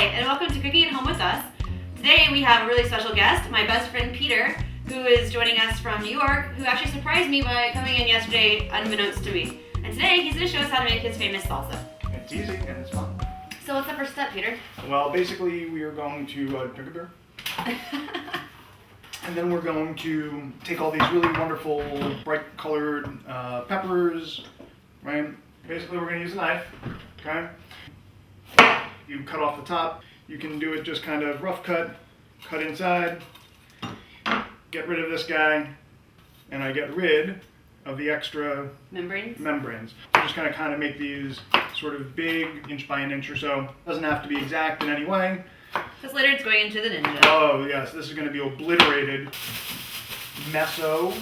Hi, and welcome to Cooking at Home with us. Today we have a really special guest, my best friend Peter, who is joining us from New York, who actually surprised me by coming in yesterday unbeknownst to me. And today he's going to show us how to make his famous salsa. It's easy and it's fun. So what's the first step, Peter? Well, basically we are going to drink a beer. And then we're going to take all these really wonderful, bright colored peppers, right? Basically we're going to use a knife, okay? You cut off the top. You can do it just kind of rough cut inside, get rid of this guy, and I get rid of the extra membranes. I'm just going to kind of make these sort of big, inch by an inch or so. Doesn't have to be exact in any way. Because later it's going into the ninja. Oh yes, this is going to be obliterated meso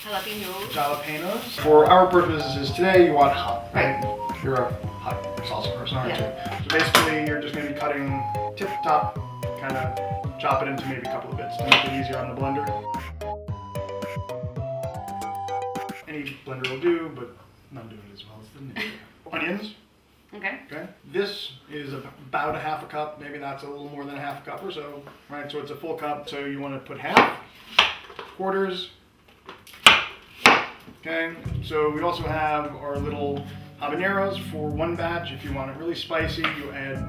jalapenos. For our purposes today, you want hot, right? You're a hot salsa person, aren't you? So basically, you're just going to be cutting tip to top, kind of chop it into maybe a couple of bits to make it easier on the blender. Any blender will do, but not doing it as well as the ninja. Onions. Okay. Okay. This is about a half a cup. Maybe that's a little more than a half a cup or so. Right. So it's a full cup. So you want to put half, quarters. Okay. So we also have our little habaneros for one batch. If you want it really spicy, you add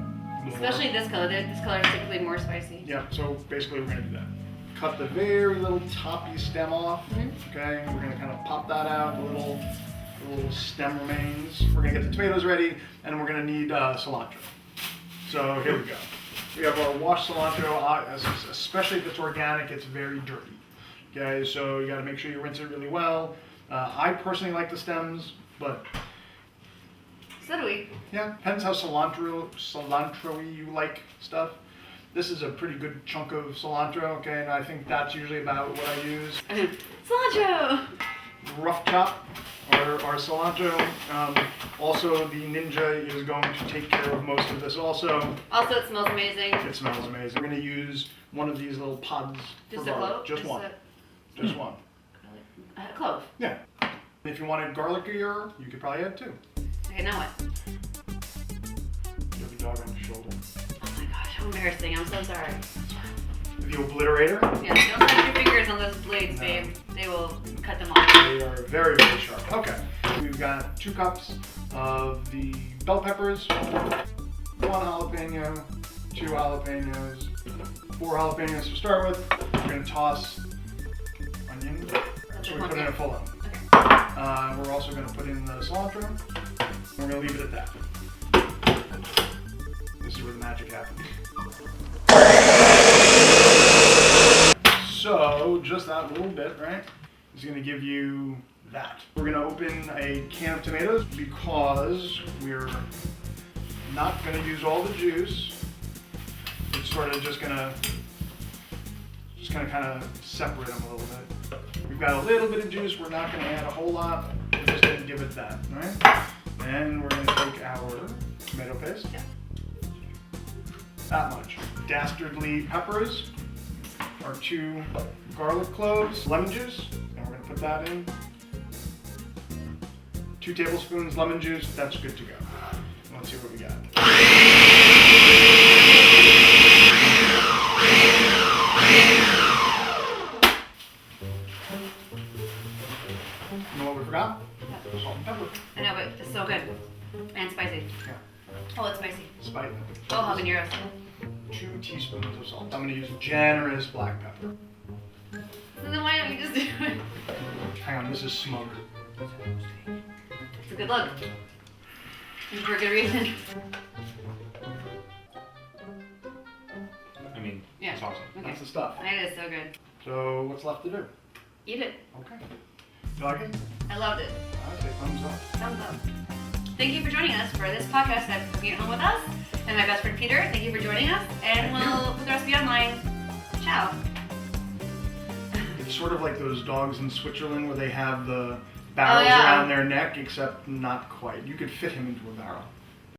more. Especially this color. This color is typically more spicy. Yeah. So basically, we're going to do that. Cut the very little toppy stem off. Okay. We're going to kind of pop that out. The little stem remains. We're going to get the tomatoes ready, and we're going to need cilantro. So here we go. We have our washed cilantro, especially if it's organic, it's very dirty. Okay, so you got to make sure you rinse it really well. I personally like the stems, but so do we. Yeah, depends how cilantro-y you like stuff. This is a pretty good chunk of cilantro, okay, and I think that's usually about what I use. Cilantro! Rough chop. Our cilantro. Also, the ninja is going to take care of most of this also. Also, it smells amazing. It smells amazing. We're going to use one of these little pods for garlic. Just one. Just one. A clove? Yeah. If you wanted garlicier, you could probably add two. Okay, now what? You have a dog on your shoulder. Oh my gosh, how embarrassing. I'm so sorry. The obliterator? Yeah, don't touch your fingers on those blades, babe. They will cut them off. They are very, very sharp. Okay. We've got 2 cups of the bell peppers, 1 jalapeno, 2 jalapenos, 4 jalapenos to start with. We're going to toss onion. So we put in a full onion. Okay. We're also going to put in the cilantro. We're going to leave it at that. This is where the magic happens. So, just that little bit, right, is going to give you that. We're going to open a can of tomatoes because we're not going to use all the juice. It's sort of just going to kind of separate them a little bit. We've got a little bit of juice. We're not going to add a whole lot. We're just going to give it that, right? And we're going to take our tomato paste. Yeah. That much. Dastardly peppers. Our 2 garlic cloves, lemon juice, and we're going to put that in. 2 tablespoons lemon juice, that's good to go. Let's see what we got. You know what we forgot? Yeah. Salt and pepper. I know, but it's so good. And spicy. Yeah. Oh, it's spicy. Spice. Oh, habaneros. 2 teaspoons of salt. I'm going to use generous black pepper. So then why don't you just do it? Hang on, this is smoked. It's a good look. And for a good reason. I mean, Yeah. it's awesome. Okay. That's the stuff. It is so good. So, what's left to do? Eat it. Okay. You like it? I loved it. I say thumbs up. Thumbs up. Thank you for joining us for this podcast of Cooking at Home with us. And my best friend Peter, thank you for joining us. And we'll put the recipe online. Ciao. It's sort of like those dogs in Switzerland where they have the barrels around their neck, except not quite. You could fit him into a barrel.